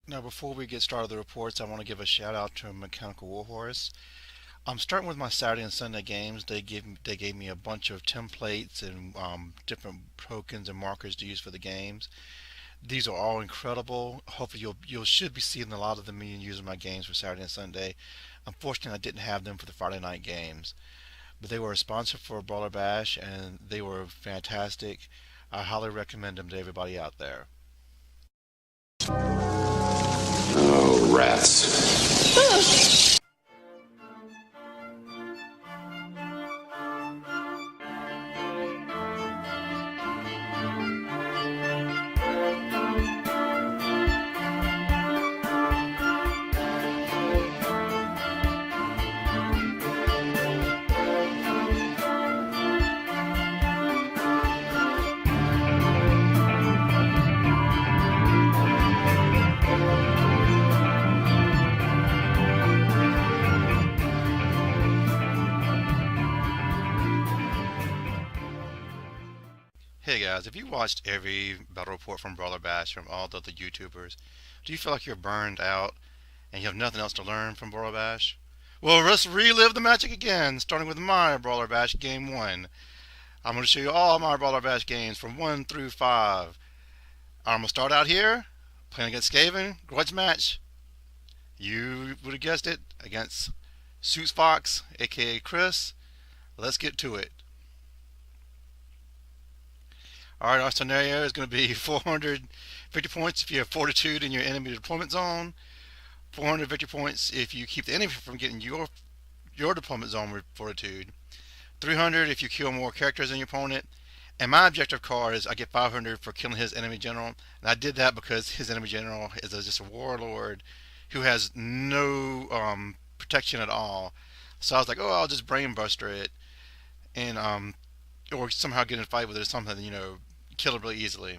Now, before we get started with the reports, I want to give a shout out to Mechanical Warhorse. I'm starting with my Saturday and Sunday games. They gave me a bunch of templates and different tokens and markers to use for the games. These are all incredible. Hopefully, you should be seeing a lot of them being used in my games for Saturday and Sunday. Unfortunately, I didn't have them for the Friday night games, but they were a sponsor for Brawler Bash, and they were fantastic. I highly recommend them to everybody out there. Oh, rats. Hey guys, if you watched every battle report from Brawler Bash from all the other YouTubers, do you feel like you're burned out and you have nothing else to learn from Brawler Bash? Well, let's relive the magic again, starting with my Brawler Bash Game 1. I'm going to show you all my Brawler Bash games from 1 through 5. I'm going to start out here, playing against Skaven, grudge match. You would have guessed it, against Suits Fox, aka Chris. Let's get to it. Alright, our scenario is going to be 450 points if you have Fortitude in your enemy deployment zone, 450 points if you keep the enemy from getting your deployment zone with Fortitude, 300 if you kill more characters than your opponent, and my objective card is I get 500 for killing his enemy general, and I did that because his enemy general is just a warlord who has no protection at all. So I was like, oh, I'll just brainbuster it, and or somehow get in a fight with it or something, kill it really easily.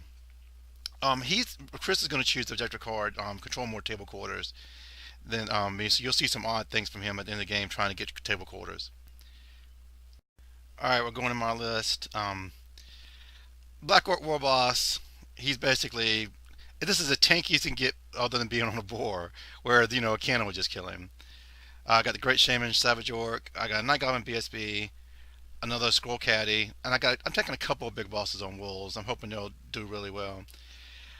He's Chris is going to choose the objective card, control more table quarters. Then so you'll see some odd things from him at the end of the game trying to get table quarters. All right, we're going to my list. Black Orc War Boss. He's basically this is a tank you can get other than being on a boar, where a cannon would just kill him. I got the Great Shaman Savage Orc. I got a Night Goblin BSB, another Scroll Caddy, and I'm taking a couple of big bosses on wolves. I'm hoping they'll do really well.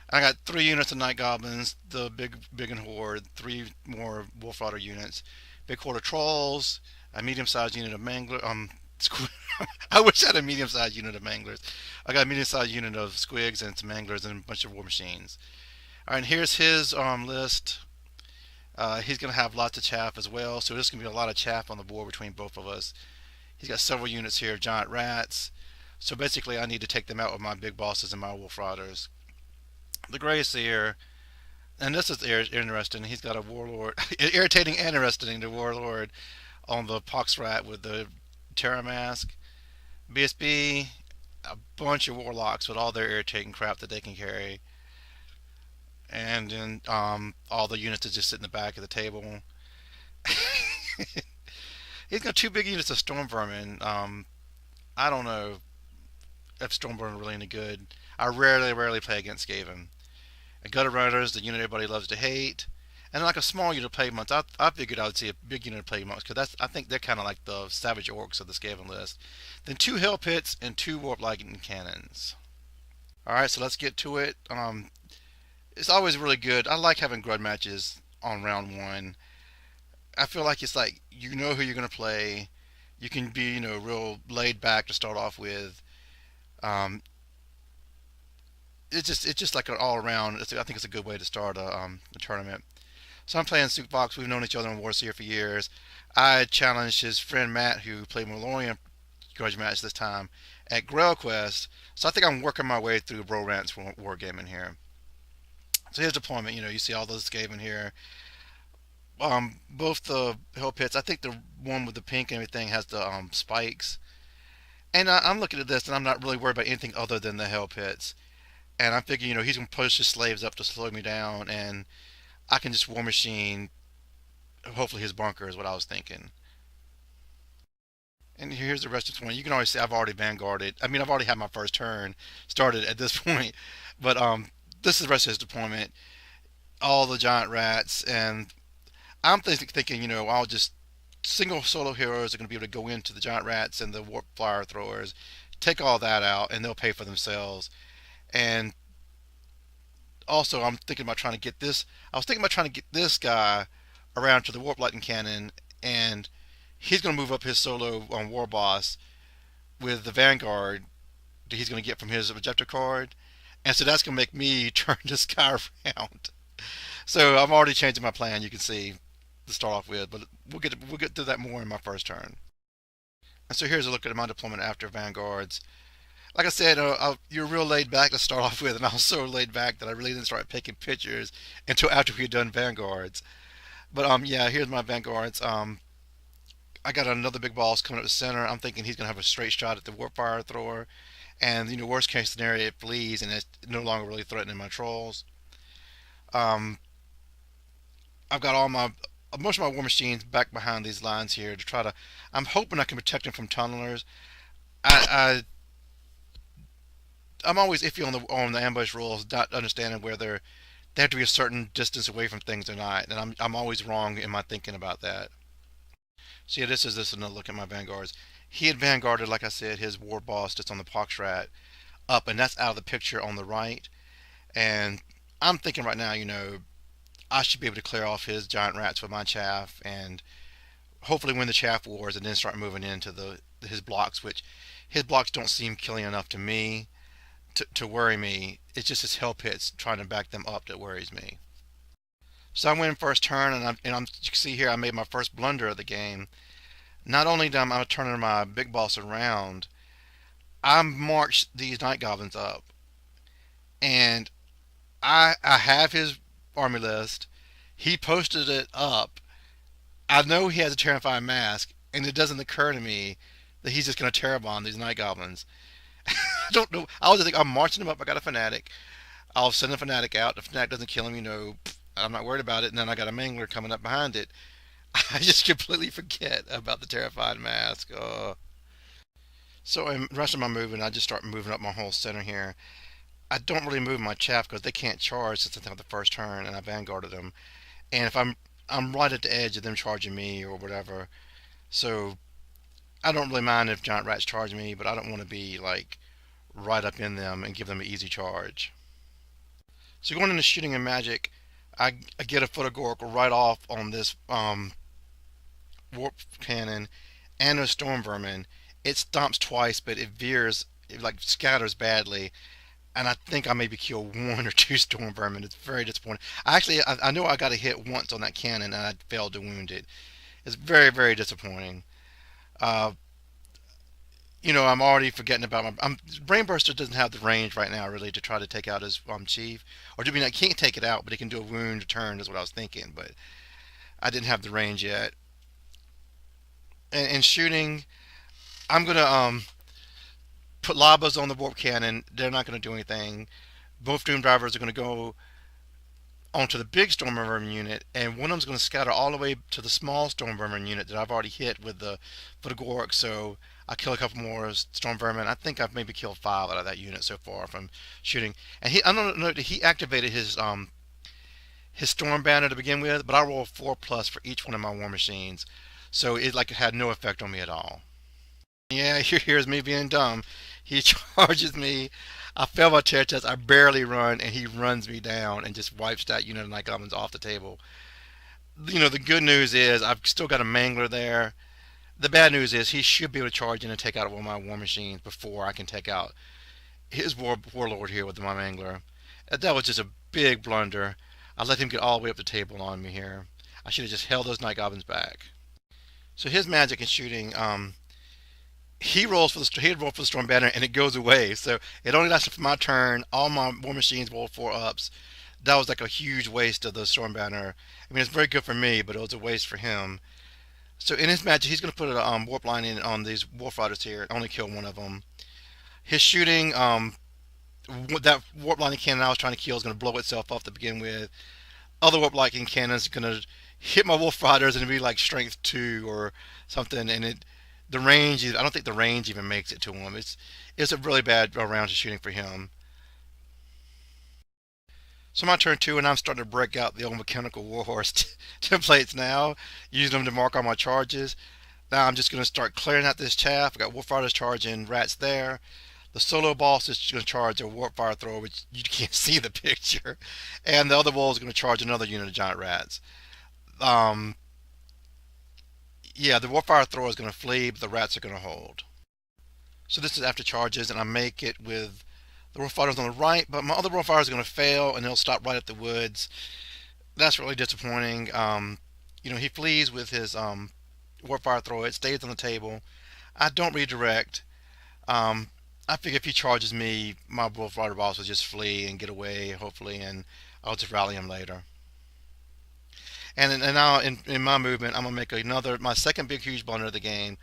And I got 3 units of Night Goblins, the big and horde, 3 more Wolf Rider units, big horde of trolls, a medium-sized unit of mangler. I wish I had a medium-sized unit of manglers. I got a medium-sized unit of squigs and some manglers and a bunch of war machines. All right, and here's his list. He's going to have lots of chaff as well, so there's going to be a lot of chaff on the board between both of us. He's got several units here of giant rats. So basically, I need to take them out with my big bosses and my wolf riders. The Grey Seer, and this is interesting. He's got a warlord, irritating and interesting. The warlord on the pox rat with the Terra mask. BSB, a bunch of warlocks with all their irritating crap that they can carry. And then all the units that just sit in the back of the table. He's got 2 big units of storm vermin. I don't know if storm vermin are really any good. I rarely play against Skaven. A gutter runners, the unit everybody loves to hate, and like a small unit of play monks. I figured I would see a big unit of play monks because I think they're kind of like the savage orcs of the Skaven list. Then 2 hell pits and 2 warp lightning cannons. All right, so let's get to it. It's always really good. I like having grud matches on round one. I feel like it's like you know who you're gonna play. You can be real laid back to start off with. Um, it's just like an all around. I think it's a good way to start a tournament. So I'm playing Soupbox. We've known each other in Warseer for years. I challenged his friend Matt, who played Malorian grudge match this time at Grail Quest. So I think I'm working my way through Bro Rants for Wargaming here. So here's deployment. You see all those Skaven here. Both the Hell Pits. I think the one with the pink and everything has the spikes. And I'm looking at this and I'm not really worried about anything other than the Hell Pits. And I'm thinking, he's gonna push his slaves up to slow me down, and I can just war machine. Hopefully, his bunker is what I was thinking. And here's the rest of the one. You can always see I've already vanguarded. I mean, I've already had my first turn started at this point. But this is the rest of his deployment. all the giant rats, and I'm thinking, I'll just single solo heroes are going to be able to go into the giant rats and the warp fire throwers, take all that out, and they'll pay for themselves. And also, I'm thinking about trying to get this. I was thinking about trying to get this guy around to the warp lightning cannon, and he's going to move up his solo on war boss with the vanguard that he's going to get from his objective card, and so that's going to make me turn this guy around. So I'm already changing my plan. You can see to start off with, but we'll get to that more in my first turn. And so here's a look at my deployment after vanguards. Like I said, you're real laid back to start off with, and I was so laid back that I really didn't start taking pictures until after we had done vanguards. But yeah, here's my vanguards. I got another big boss coming up the center. I'm thinking he's gonna have a straight shot at the warp fire thrower, and worst case scenario, it flees and it's no longer really threatening my trolls. Um, I've got all my most of my war machines back behind these lines here to try to. I'm hoping I can protect them from tunnelers. I'm always iffy on the ambush rules, not understanding whether they have to be a certain distance away from things or not, and I'm always wrong in my thinking about that. So yeah, this is another look at my vanguards. He had vanguarded, like I said, his war boss just on the Poxrat up, and that's out of the picture on the right. And I'm thinking right now, I should be able to clear off his giant rats with my chaff, and hopefully win the chaff wars, and then start moving into his blocks, which his blocks don't seem killing enough to me to worry me. It's just his hell pits trying to back them up that worries me. So I win first turn, you can see here I made my first blunder of the game. Not only am I turning my big boss around, I marched these night goblins up, and I have his army list. He posted it up. I know he has a terrifying mask, and it doesn't occur to me that he's just going to terror bomb these night goblins. I don't know. I was just think I'm marching him up. I got a fanatic. I'll send a fanatic out. If the fanatic doesn't kill him, I'm not worried about it. And then I got a mangler coming up behind it. I just completely forget about the terrified mask. So in the rest of my movement, I just start moving up my whole center here. I don't really move my chaff because they can't charge since I have the first turn, and I vanguarded them. And if I'm right at the edge of them charging me or whatever, so I don't really mind if giant rats charge me, but I don't want to be like right up in them and give them an easy charge. So going into shooting and magic, I get a foot of Gork right off on this warp cannon and a storm vermin. It stomps twice, but it veers, it like scatters badly, and I think I maybe kill one or two storm vermin. It's very disappointing. I know I got a hit once on that cannon and I failed to wound it. It's very, very disappointing. Uh, I'm already forgetting about my. Brainburster doesn't have the range right now, really, to try to take out his chief. Or do you mean I can't take it out, but he can do a wound turn, is what I was thinking. But I didn't have the range yet. And shooting, I'm gonna put Labas on the warp cannon. They're not gonna do anything. Both Doom Drivers are gonna go onto the big Storm Vermin unit, and one of them's going to scatter all the way to the small Storm Vermin unit that I've already hit with the Gork. So I kill a couple more Storm Vermin. I think I've maybe killed 5 out of that unit so far from shooting. And I don't know that he activated his Storm Banner to begin with, but I rolled 4+ for each one of my war machines, so it had no effect on me at all. Yeah, here's me being dumb. He charges me. I fail my terror test. I barely run, and he runs me down and just wipes that unit of night goblins off the table. The good news is I've still got a mangler there. The bad news is he should be able to charge in and take out one of my war machines before I can take out his warlord here with my mangler. That was just a big blunder. I let him get all the way up the table on me here. I should have just held those night goblins back. So his magic and shooting, he rolls for the storm banner and it goes away. So it only lasted for my turn. All my war machines rolled 4-ups. That was like a huge waste of the storm banner. I mean, it's very good for me, but it was a waste for him. So in his magic, he's going to put a warp line in on these wolf riders here. Only kill one of them. His shooting, that warp lightning cannon I was trying to kill is going to blow itself up to begin with. Other warp lightning cannons are going to hit my wolf riders and it'll be like strength 2 or something, and the range, I don't think the range even makes it to him. It's a really bad round of shooting for him. So my turn two, and I'm starting to break out the old mechanical warhorse templates now, using them to mark all my charges. Now I'm just going to start clearing out this chaff. I got Wolfriders charging rats there. The solo boss is going to charge a warp fire thrower, which you can't see the picture, and the other wolf is going to charge another unit of giant rats. Um, yeah, the warp fire thrower is going to flee, but the rats are going to hold. So this is after charges, and I make it with the warp fighters on the right, but my other warp fire is going to fail, and he'll stop right at the woods. That's really disappointing. He flees with his warp fire thrower. It stays on the table. I don't redirect. Um, I figure if he charges me, my Wolf Rider boss will just flee and get away, hopefully, and I'll just rally him later. And now in my movement, I'm gonna make my second big huge blunder of the game.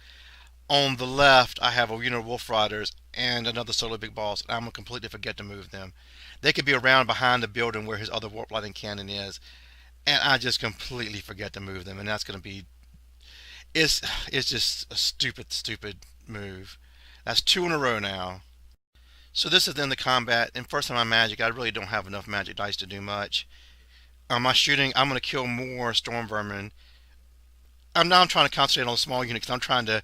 On the left, I have a unit of Wolf Riders and another solo big boss. And I'm gonna completely forget to move them. They could be around behind the building where his other warp lightning cannon is, and I just completely forget to move them, and that's gonna be it's just a stupid move. That's two in a row now. So this is then the combat. And first on my magic, I really don't have enough magic dice to do much. My shooting, I'm going to kill more storm vermin. I'm trying to concentrate on small units because I'm trying to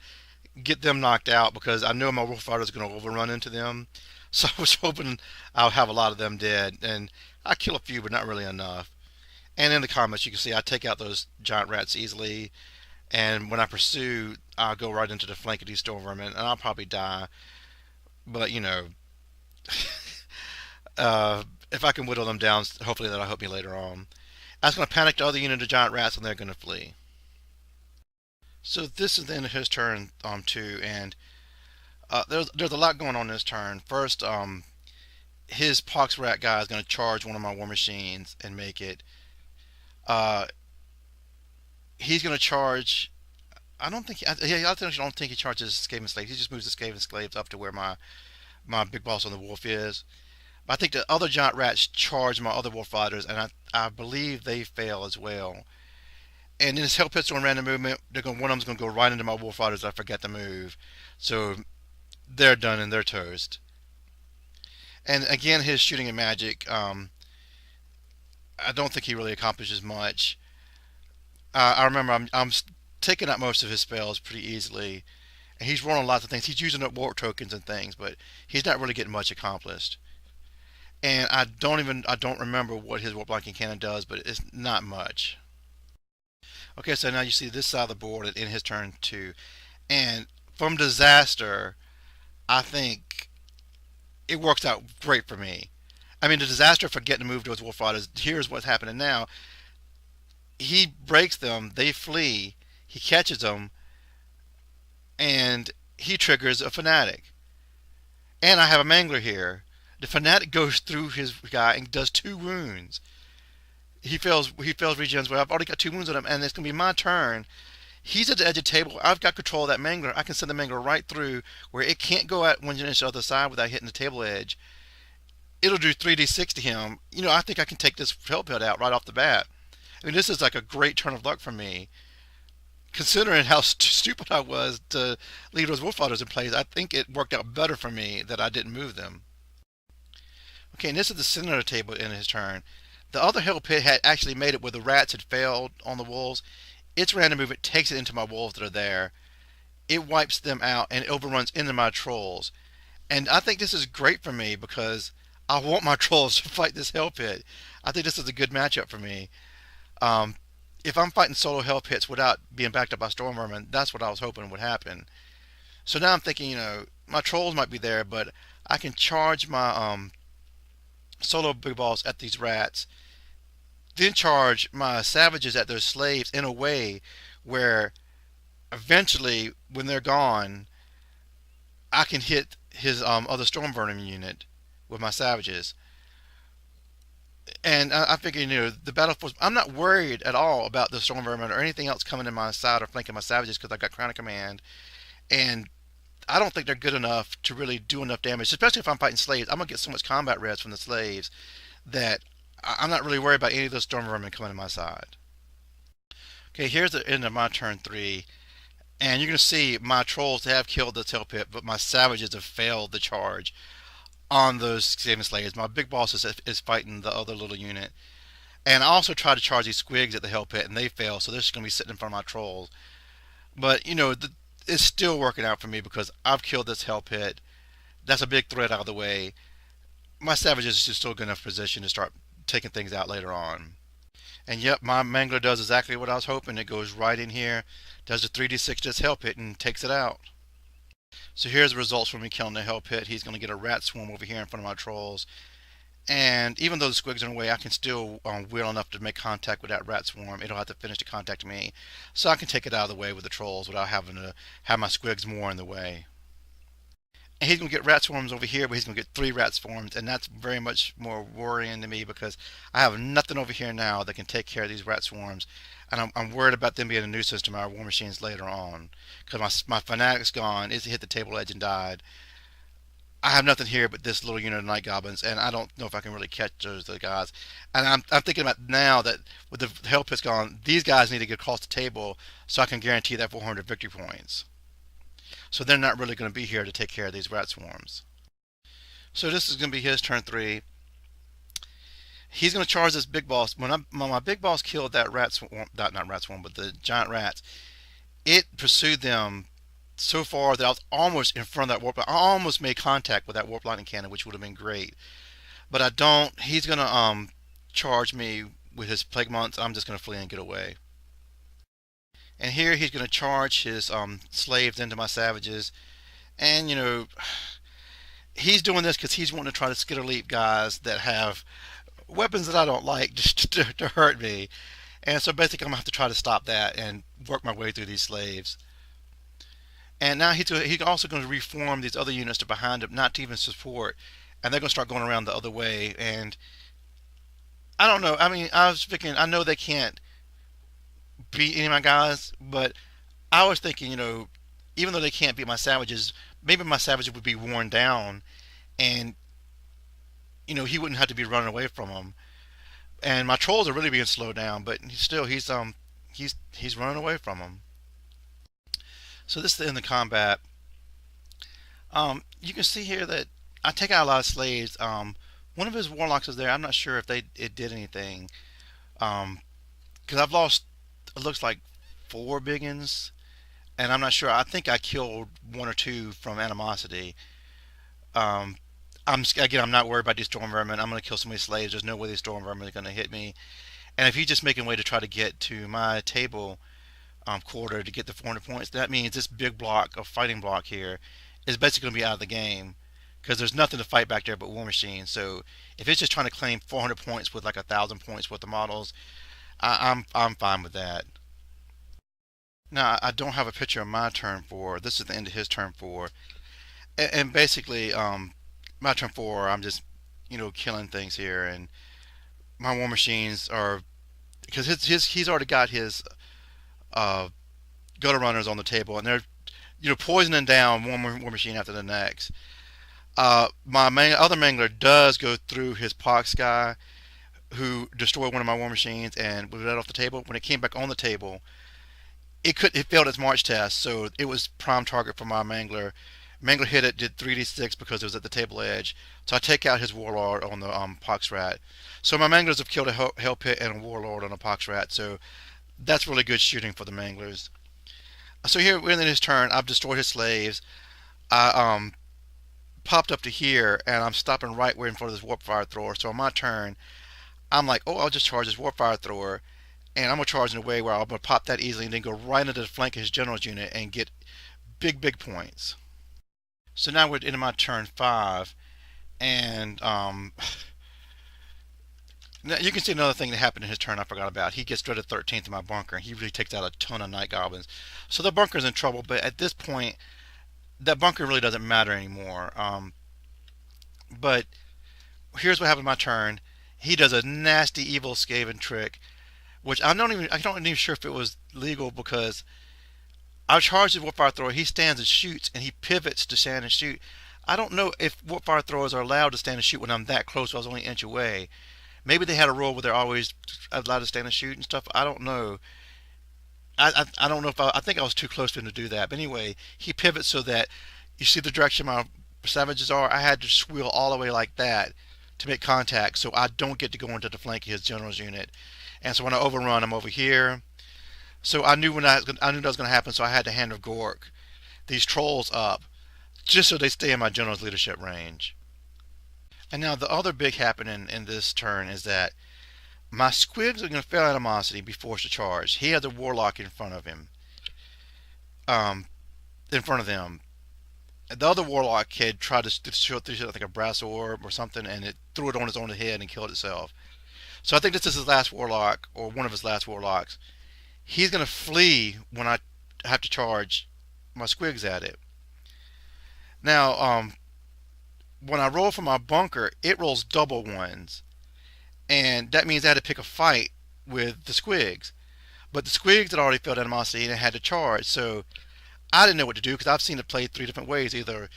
get them knocked out because I know my wolf fighter is going to overrun into them. So I was hoping I'll have a lot of them dead, and I kill a few, but not really enough. And in the comments, you can see I take out those giant rats easily. And when I pursue, I'll go right into the flank of these storm vermin, and I'll probably die. But if I can whittle them down, hopefully that'll help me later on. I was going to panic the other unit of giant rats, and they're going to flee. So this is then his turn too, and there's a lot going on this turn. First, his pox rat guy is going to charge one of my war machines and make it. Uh, he's going to charge. I don't think. I don't think he charges Skaven slaves. He just moves the Skaven slaves up to where my big boss on the wolf is. But I think the other giant rats charge my other wolf fighters, and I believe they fail as well. And in his hell pits on random movement, one of them's going to go right into my wolf fighters. I forget to move, so they're done and they're toast. And again, his shooting and magic. I don't think he really accomplishes much. I remember I'm taking out most of his spells pretty easily, and he's rolling lots of things. He's using up warp tokens and things, but he's not really getting much accomplished. And I don't remember what his warp blocking cannon does, but it's not much. Okay, so now you see this side of the board in his turn too, and from disaster, I think it works out great for me. I mean, the disaster for getting to move those wolf riders. Here's what's happening now. He breaks them. They flee. He catches them, and he triggers a fanatic. And I have a mangler here. The fanatic goes through his guy and does 2 wounds. He fails regens, but I've already got 2 wounds on him, and it's going to be my turn. He's at the edge of the table. I've got control of that mangler. I can send the mangler right through where it can't go at one inch to the other side without hitting the table edge. It'll do 3d6 to him. I think I can take this help pit out right off the bat. I mean, this is like a great turn of luck for me. Considering how stupid I was to leave those wolf fighters in place, I think it worked out better for me that I didn't move them. Okay, and this is the center of the table in his turn. The other hell pit had actually made it where the rats had failed on the wolves. Its random movement takes it into my wolves that are there. It wipes them out and it overruns into my trolls. And I think this is great for me because I want my trolls to fight this hell pit. I think this is a good matchup for me. If I'm fighting solo hell pits without being backed up by storm vermin, that's what I was hoping would happen. So now I'm thinking, my trolls might be there, but I can charge my solo big balls at these rats, then charge my savages at those slaves in a way where eventually, when they're gone, I can hit his other storm vermin unit with my savages. And I figure, the battle force. I'm not worried at all about the storm vermin or anything else coming in my side or flanking my savages because I've got Crown of Command, and I don't think they're good enough to really do enough damage. Especially if I'm fighting slaves, I'm gonna get so much combat res from the slaves that I'm not really worried about any of those storm vermin coming to my side. Okay, here's the end of my turn 3, and you're gonna see my trolls have killed the tail pit, but my savages have failed the charge. on those Skaven slaves. My big boss is fighting the other little unit. And I also tried to charge these squigs at the hell pit, and they fail, so they're just going to be sitting in front of my trolls. But, it's still working out for me because I've killed this hell pit. That's a big threat out of the way. My savages is just still good enough position to start taking things out later on. And yep, my mangler does exactly what I was hoping. It goes right in here, does the 3d6 just hell pit, and takes it out. So here's the results from me killing the hell pit. He's going to get a rat swarm over here in front of my trolls. And even though the squigs are in the way, I can still wheel enough to make contact with that rat swarm. It'll have to finish to contact me. So I can take it out of the way with the trolls without having to have my squigs more in the way. And he's going to get rat swarms over here, but he's going to get 3 rat swarms, and that's very much more worrying to me because I have nothing over here now that can take care of these rat swarms, and I'm worried about them being a nuisance to my war machines later on because my fanatic's gone. It's hit the table edge and died. I have nothing here but this little unit of night goblins, and I don't know if I can really catch those other guys. And I'm thinking about now that with the hell pit's gone, these guys need to get across the table so I can guarantee that 400 victory points. So they're not really going to be here to take care of these rat swarms. So this is going to be his turn 3. He's going to charge this big boss. When my big boss killed that rat swarm, not rat swarm, but the giant rats, it pursued them so far that I was almost in front of that warp. I almost made contact with that warp lightning cannon, which would have been great. But I don't. He's going to charge me with his plague months. I'm just going to flee and get away. And here he's going to charge his slaves into my savages. And, he's doing this because he's wanting to try to skitter leap guys that have weapons that I don't like just to hurt me. And so basically I'm going to have to try to stop that and work my way through these slaves. And now he's also going to reform these other units to behind him, not to even support. And they're going to start going around the other way. And I don't know. I mean, I was thinking, I know they can't beat any of my guys, but I was thinking, even though they can't beat my savages, maybe my savages would be worn down, and he wouldn't have to be running away from them. And my trolls are really being slowed down, but he's running away from them. So this is the end of the combat. You can see here that I take out a lot of slaves. One of his warlocks is there. I'm not sure if it did anything, because I've lost, it looks like 4 biggins, and I'm not sure. I think I killed 1 or 2 from animosity. I'm not worried about these storm vermin. I'm going to kill so many slaves. There's no way these storm vermin are going to hit me. And if he's just making way to try to get to my table quarter to get the 400 points, that means this big block of fighting block here is basically going to be out of the game because there's nothing to fight back there but war machines. So if it's just trying to claim 400 points with like 1,000 points worth of models, I'm fine with that. Now I don't have a picture of my turn 4. This is the end of his turn 4, and basically my turn 4, I'm just killing things here, and my war machines are because he's already got his gutter runners on the table, and they're poisoning down one war machine after the next. My other mangler does go through his pox guy, who destroyed one of my war machines and was let off the table. When it came back on the table, it failed its march test, so it was prime target for my mangler. Mangler hit it, did 3d6 because it was at the table edge. So I take out his warlord on the pox rat. So my manglers have killed a hell pit and a warlord on a pox rat. So that's really good shooting for the manglers. So here, within his turn, I've destroyed his slaves. I popped up to here, and I'm stopping right where in front of this warp fire thrower. So on my turn, I'm like, oh, I'll just charge this warp fire thrower, and I'm gonna charge in a way where I'm gonna pop that easily, and then go right into the flank of his general's unit and get big points. So now we're into my turn 5, and now you can see another thing that happened in his turn I forgot about. He gets dreaded 13th in my bunker, and he really takes out a ton of night goblins. So the bunker's in trouble, but at this point, that bunker really doesn't matter anymore. But here's what happened in my turn. He does a nasty, evil Skaven trick, which I'm not even sure if it was legal because I charged his warpfire thrower. He stands and shoots, and he pivots to stand and shoot. I don't know if warpfire throwers are allowed to stand and shoot when I'm that close. So I was only an inch away. Maybe they had a rule where they're always allowed to stand and shoot and stuff. I don't know. I don't know if I think I was too close to him to do that. But anyway, he pivots so that you see the direction my savages are, I had to squeal all the way like that to make contact, so I don't get to go into the flank of his general's unit. And so when I overrun, I'm over here. So I knew that was going to happen. So I had to hand of Gork these trolls up just so they stay in my general's leadership range. And now the other big happening in this turn is that my squigs are going to fail animosity, be forced to charge. He has a warlock in front of him, um, in front of them. The other warlock had tried to shoot through like a brass orb or something, and it threw it on his own head and killed itself. So I think this is his last warlock, or one of his last warlocks. He's going to flee when I have to charge my squigs at it. Now, when I roll for my bunker, it rolls double ones, and that means I had to pick a fight with the squigs. But the squigs had already felt animosity and had to charge, so I didn't know what to do because I've seen it played three different ways. Either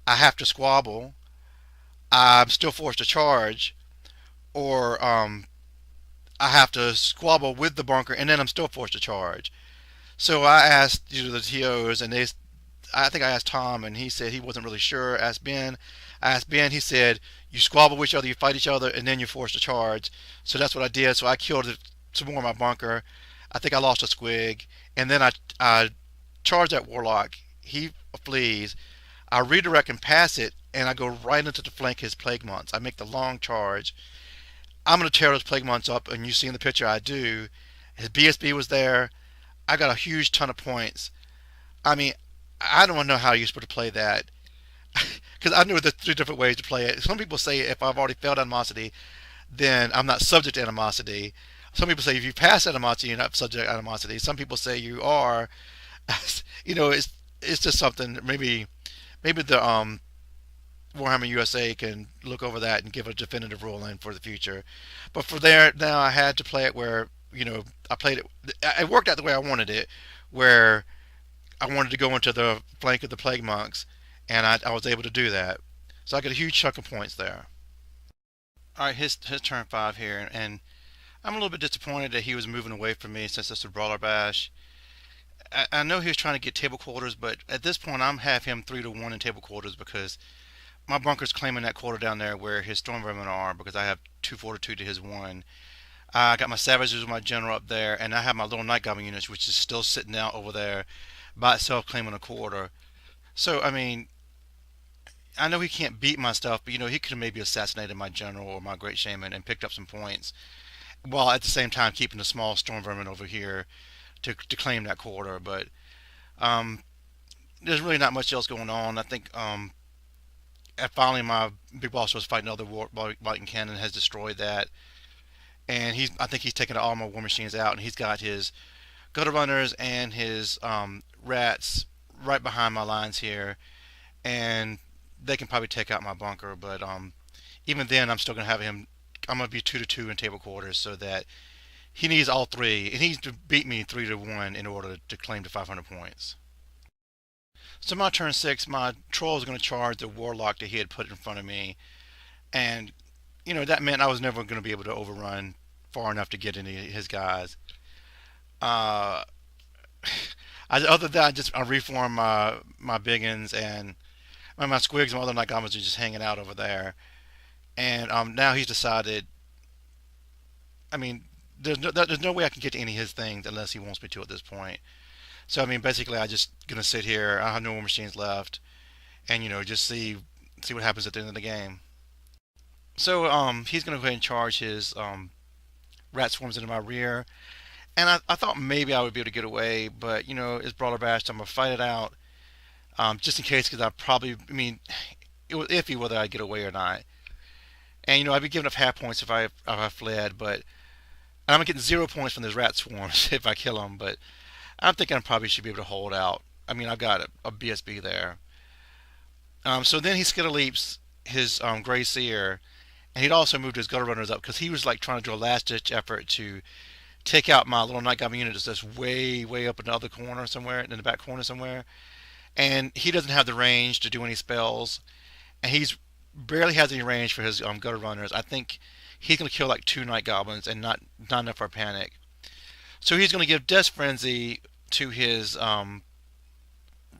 I have to squabble, I'm still forced to charge, or I have to squabble with the bunker and then I'm still forced to charge. So I asked the TOs, and I think I asked Tom, and he said he wasn't really sure. I asked Ben, he said you squabble with each other, you fight each other, and then you're forced to charge. So that's what I did. So I killed some more of my bunker. I think I lost a squig, and then I charge that warlock. He flees. I redirect and pass it, and I go right into the flank of his plague months. I make the long charge. I'm going to tear those plague months up, and you see in the picture I do. His BSB was there. I got a huge ton of points. I mean, I don't know how you're supposed to play that because I knew there's three different ways to play it. Some people say if I've already failed animosity, then I'm not subject to animosity. Some people say if you pass animosity, you're not subject to animosity. Some people say you are. It's just something. Maybe the Warhammer USA can look over that and give a definitive ruling for the future. But for there now, I had to play it where I played it. It worked out the way I wanted it, where I wanted to go into the flank of the plague monks, and I was able to do that. So I got a huge chunk of points there. All right, his turn 5 here, and I'm a little bit disappointed that he was moving away from me since it's a brawler bash. I know he was trying to get table quarters, but at this point I'm have him 3-1 in table quarters because my bunker's claiming that quarter down there where his storm vermin are because I have 2 fortitude to his 1. I got my savages with my general up there, and I have my little night goblin units, which is still sitting out over there by itself, claiming a quarter. So I mean, I know he can't beat my stuff, but he could have maybe assassinated my general or my great shaman and picked up some points, while at the same time keeping the small storm vermin over here to claim that quarter. But um, there's really not much else going on. I think and finally my big boss was fighting other Viking cannon has destroyed that, and I think he's taken all my war machines out, and he's got his gutter runners and his rats right behind my lines here, and they can probably take out my bunker. But even then, I'm still gonna have him. I'm gonna be 2-2 in table quarters, so that he needs all three. He needs to beat me 3-1 in order to claim the 500 points. So my turn 6, my troll is going to charge the warlock that he had put in front of me, and that meant I was never going to be able to overrun far enough to get into his guys. Uh, other than that, I reform my biggins, and my squigs and my other night goblins are just hanging out over there. And now he's decided. I mean, there's no way I can get to any of his things unless he wants me to at this point. So I mean, basically, I just gonna sit here. I have no more machines left, and just see what happens at the end of the game. So he's gonna go ahead and charge his rat swarms into my rear, and I thought maybe I would be able to get away, but it's brawler bash, so I'm gonna fight it out, just in case, because I mean, it was iffy whether I'd get away or not, and I'd be giving up half points if I fled, but I'm getting 0 points from those rat swarms if I kill them, but I'm thinking I probably should be able to hold out. I mean, I've got a BSB there. So then he skittle leaps his Gray Seer, and he'd also moved his gutter runners up because he was like trying to do a last ditch effort to take out my little night goblin unit that's way, way up in the other corner somewhere, in the back corner somewhere. And he doesn't have the range to do any spells, and he's barely has any range for his gutter runners. I think he's going to kill like 2 night goblins and not enough for a panic. So he's going to give Death Frenzy to his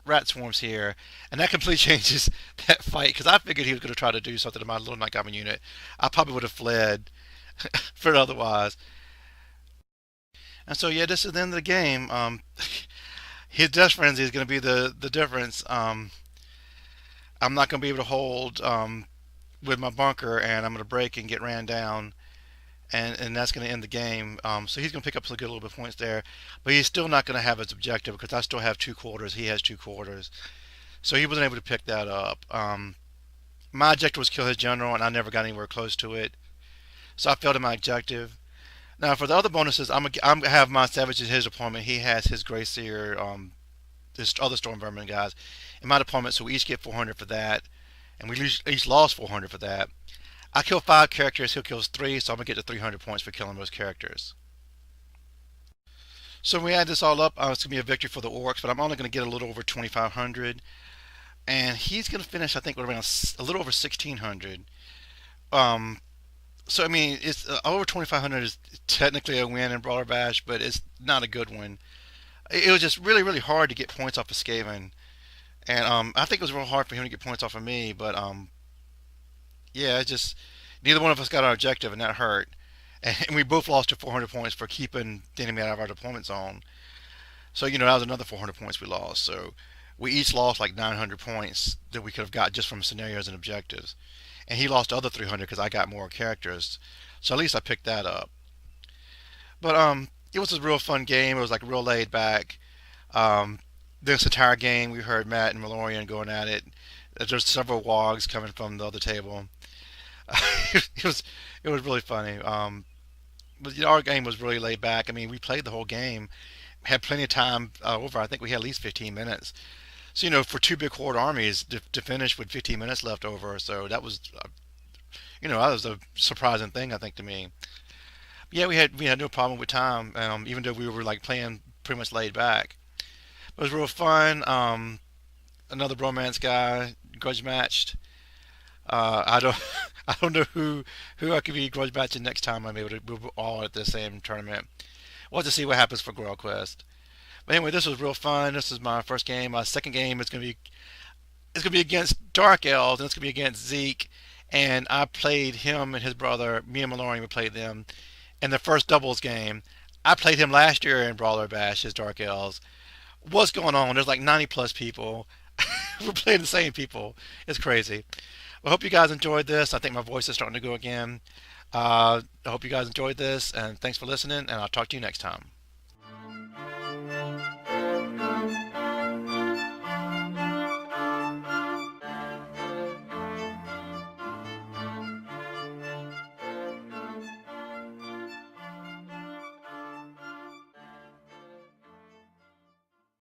rat swarms here, and that completely changes that fight because I figured he was going to try to do something to my little night goblin unit. I probably would have fled for otherwise. And so yeah, this is the end of the game. His death frenzy is going to be the difference. I'm not going to be able to hold with my bunker, and I'm going to break and get ran down, and that's going to end the game. So he's going to pick up some good little bit of points there, but he's still not going to have his objective because I still have 2 quarters. He has 2 quarters, so he wasn't able to pick that up. My objective was kill his general, and I never got anywhere close to it, so I failed in my objective. Now for the other bonuses, I'm gonna have my savage in his deployment. He has his Grey Seer, his other Storm Vermin guys in my deployment, so we each get 400 for that, and we each lost 400 for that. I kill 5 characters, he'll kills 3, so I'm gonna get to 300 points for killing those characters. So when we add this all up, it's gonna be a victory for the Orcs, but I'm only gonna get a little over 2,500, and he's gonna finish, I think, with around a little over 1,600. Um, so I mean, it's over 2,500 is technically a win in Brawler Bash, but it's not a good one. It was just really, really hard to get points off of Skaven, and I think it was real hard for him to get points off of me. But yeah, it's just neither one of us got our objective, and that hurt. And we both lost to 400 points for keeping the enemy out of our deployment zone. So that was another 400 points we lost. So we each lost like 900 points that we could have got just from scenarios and objectives. And he lost the other 300 because I got more characters. So at least I picked that up. But it was a real fun game. It was like real laid back. Um, this entire game, we heard Matt and Malorian going at it. There's several wogs coming from the other table. it was it was really funny. But our game was really laid back. I mean, we played the whole game, had plenty of time over. I think we had at least 15 minutes. So for 2 big horde armies to finish with 15 minutes left over, so that was that was a surprising thing I think to me. Yeah, we had no problem with time, even though we were like playing pretty much laid back. It was real fun. Another bromance guy, grudge matched. I don't I don't know who I could be grudge matching next time. I'm able to move all at the same tournament. We'll have to see what happens for Groil Quest. But anyway, this was real fun. This is my first game. My second game is gonna be against Dark Elves, and it's gonna be against Zeke. And I played him and his brother. Me and Malorian, we played them in the first doubles game. I played him last year in Brawler Bash as Dark Elves. What's going on? There's like 90 plus people. We're playing the same people. It's crazy. I hope you guys enjoyed this. I think my voice is starting to go again. I hope you guys enjoyed this, and thanks for listening, and I'll talk to you next time.